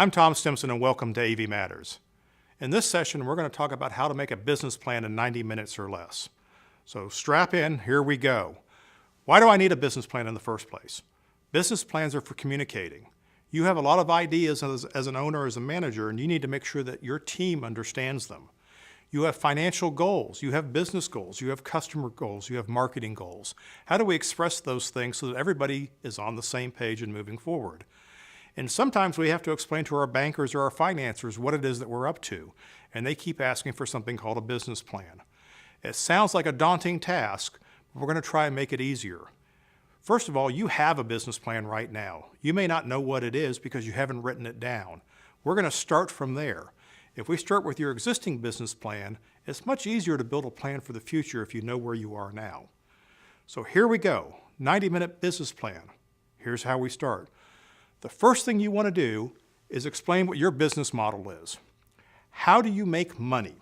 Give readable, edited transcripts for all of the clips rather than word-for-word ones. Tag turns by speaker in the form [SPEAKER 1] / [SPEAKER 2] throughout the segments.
[SPEAKER 1] I'm Tom Stimson and welcome to AV Matters. In this session, we're going to talk about how to make a business plan in 90 minutes or less. So strap in, here we go. Why do I need a business plan in the first place? Business plans are for communicating. You have a lot of ideas as an owner, as a manager, and you need to make sure that your team understands them. You have financial goals, you have business goals, you have customer goals, you have marketing goals. How do we express those things so that everybody is on the same page and moving forward? And sometimes we have to explain to our bankers or our financiers what it is that we're up to, and they keep asking for something called a business plan. It sounds like a daunting task, but we're going to try and make it easier. First of all, you have a business plan right now. You may not know what it is because you haven't written it down. We're going to start from there. If we start with your existing business plan, it's much easier to build a plan for the future if you know where you are now. So here we go, 90-minute business plan. Here's how we start. The first thing you want to do is explain what your business model is. How do you make money?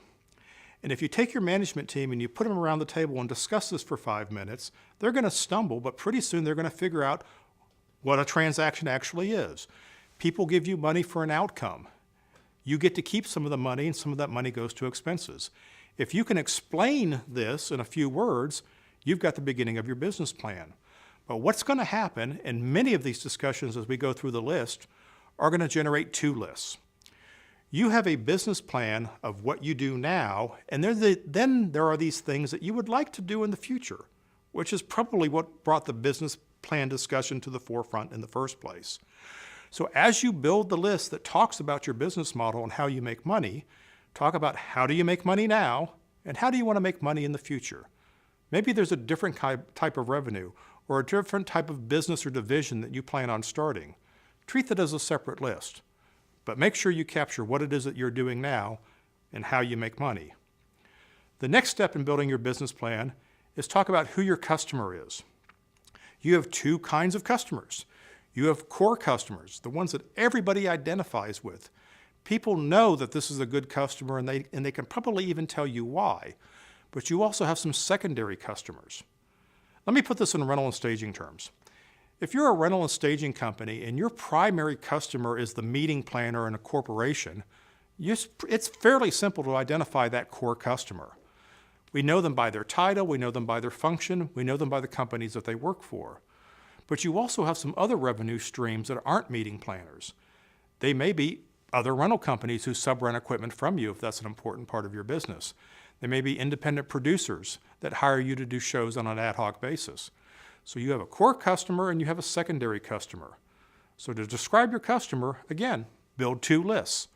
[SPEAKER 1] And if you take your management team and you put them around the table and discuss this for 5 minutes, they're going to stumble, but pretty soon they're going to figure out what a transaction actually is. People give you money for an outcome. You get to keep some of the money, and some of that money goes to expenses. If you can explain this in a few words, you've got the beginning of your business plan. But what's going to happen, and many of these discussions as we go through the list, are going to generate two lists. You have a business plan of what you do now, and then there are these things that you would like to do in the future, which is probably what brought the business plan discussion to the forefront in the first place. So as you build the list that talks about your business model and how you make money, talk about how do you make money now, and how do you want to make money in the future. Maybe there's a different type of revenue, or a different type of business or division that you plan on starting. Treat that as a separate list, but make sure you capture what it is that you're doing now and how you make money. The next step in building your business plan is talk about who your customer is. You have two kinds of customers. You have core customers, the ones that everybody identifies with. People know that this is a good customer and they can probably even tell you why, but you also have some secondary customers. Let me put this in rental and staging terms. If you're a rental and staging company and your primary customer is the meeting planner in a corporation, it's fairly simple to identify that core customer. We know them by their title, we know them by their function, we know them by the companies that they work for. But you also have some other revenue streams that aren't meeting planners. They may be other rental companies who sub-rent equipment from you if that's an important part of your business. They may be independent producers that hire you to do shows on an ad hoc basis. So you have a core customer and you have a secondary customer. So to describe your customer, again, build two lists.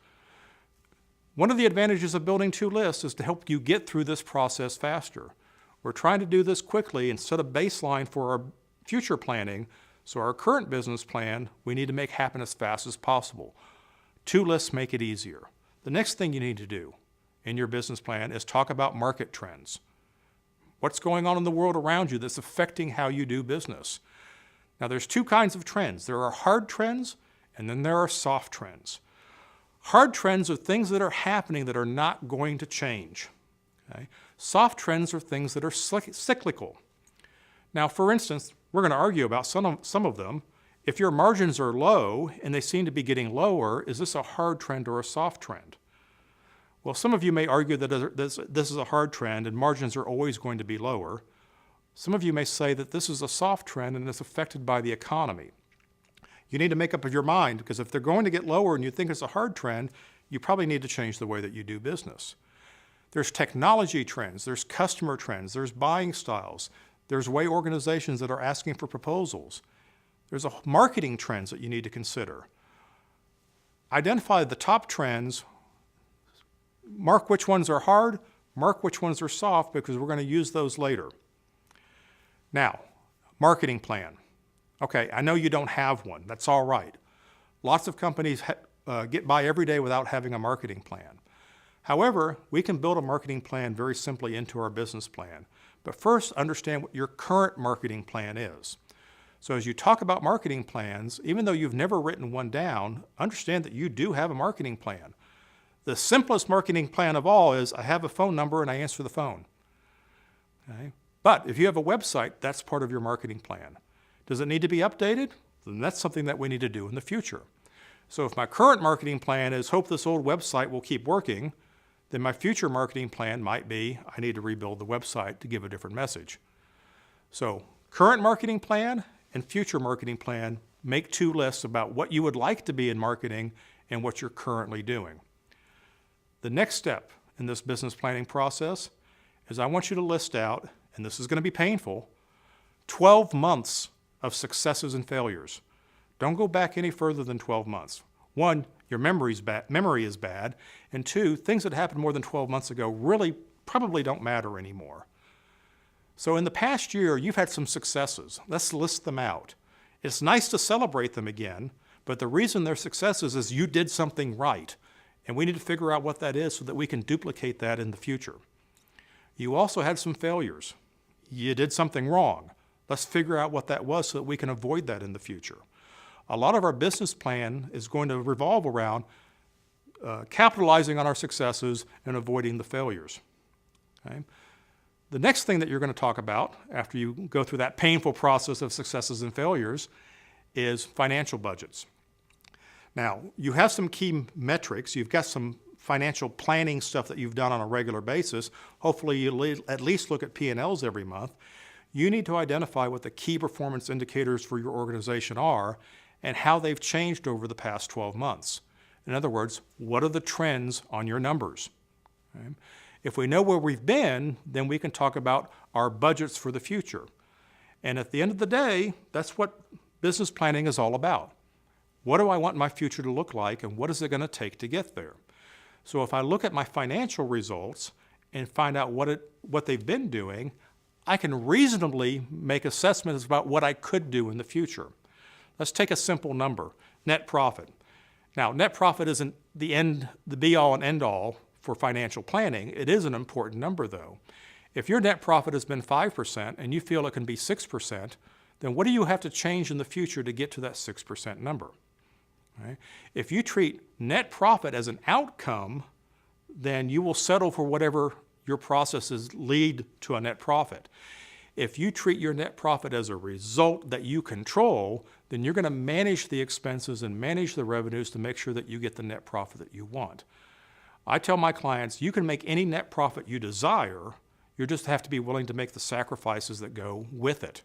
[SPEAKER 1] One of the advantages of building two lists is to help you get through this process faster. We're trying to do this quickly and set a baseline for our future planning, so our current business plan we need to make happen as fast as possible. Two lists make it easier. The next thing you need to do in your business plan is talk about market trends. What's going on in the world around you that's affecting how you do business? Now there's two kinds of trends. There are hard trends and then there are soft trends. Hard trends are things that are happening that are not going to change. Okay? Soft trends are things that are cyclical. Now for instance, we're going to argue about some of them. If your margins are low and they seem to be getting lower, is this a hard trend or a soft trend? Well, some of you may argue that this is a hard trend and margins are always going to be lower. Some of you may say that this is a soft trend and it's affected by the economy. You need to make up your mind, because if they're going to get lower and you think it's a hard trend, you probably need to change the way that you do business. There's technology trends, there's customer trends, there's buying styles, there's way organizations that are asking for proposals. There's marketing trends that you need to consider. Identify the top trends. Mark which ones are hard, mark which ones are soft, because we're going to use those later. Now, marketing plan. Okay, I know you don't have one. That's all right. Lots of companies get by every day without having a marketing plan. However, we can build a marketing plan very simply into our business plan. But first, understand what your current marketing plan is. So as you talk about marketing plans, even though you've never written one down, understand that you do have a marketing plan. The simplest marketing plan of all is I have a phone number and I answer the phone. Okay? But if you have a website, that's part of your marketing plan. Does it need to be updated? Then that's something that we need to do in the future. So if my current marketing plan is hope this old website will keep working, then my future marketing plan might be I need to rebuild the website to give a different message. So current marketing plan and future marketing plan, make two lists about what you would like to be in marketing and what you're currently doing. The next step in this business planning process is I want you to list out, and this is going to be painful, 12 months of successes and failures. Don't go back any further than 12 months. One, your memory is bad, and two, things that happened more than 12 months ago really probably don't matter anymore. So in the past year, you've had some successes. Let's list them out. It's nice to celebrate them again, but the reason they're successes is you did something right, and we need to figure out what that is so that we can duplicate that in the future. You also had some failures. You did something wrong. Let's figure out what that was so that we can avoid that in the future. A lot of our business plan is going to revolve around capitalizing on our successes and avoiding the failures. Okay? The next thing that you're going to talk about after you go through that painful process of successes and failures is financial budgets. Now, you have some key metrics. You've got some financial planning stuff that you've done on a regular basis. Hopefully you at least look at P&Ls every month. You need to identify what the key performance indicators for your organization are and how they've changed over the past 12 months. In other words, what are the trends on your numbers? Okay? If we know where we've been, then we can talk about our budgets for the future. And at the end of the day, that's what business planning is all about. What do I want my future to look like, and what is it going to take to get there? So if I look at my financial results and find out what they've been doing, I can reasonably make assessments about what I could do in the future. Let's take a simple number, net profit. Now, net profit isn't the be-all and end-all for financial planning. It is an important number, though. If your net profit has been 5% and you feel it can be 6%, then what do you have to change in the future to get to that 6% number? Right? If you treat net profit as an outcome, then you will settle for whatever your processes lead to a net profit. If you treat your net profit as a result that you control, then you're going to manage the expenses and manage the revenues to make sure that you get the net profit that you want. I tell my clients, you can make any net profit you desire, you just have to be willing to make the sacrifices that go with it.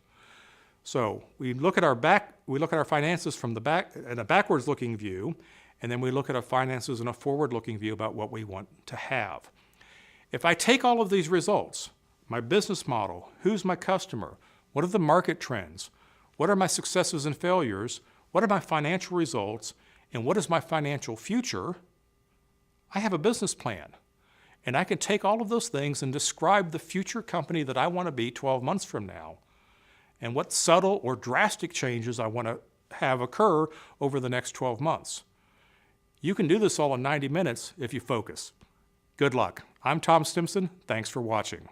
[SPEAKER 1] So we look at our finances from the back in a backwards-looking view, and then we look at our finances in a forward-looking view about what we want to have. If I take all of these results, my business model, who's my customer, what are the market trends, what are my successes and failures, what are my financial results, and what is my financial future, I have a business plan. And I can take all of those things and describe the future company that I want to be 12 months from now, and what subtle or drastic changes I want to have occur over the next 12 months. You can do this all in 90 minutes if you focus. Good luck. I'm Tom Stimson. Thanks for watching.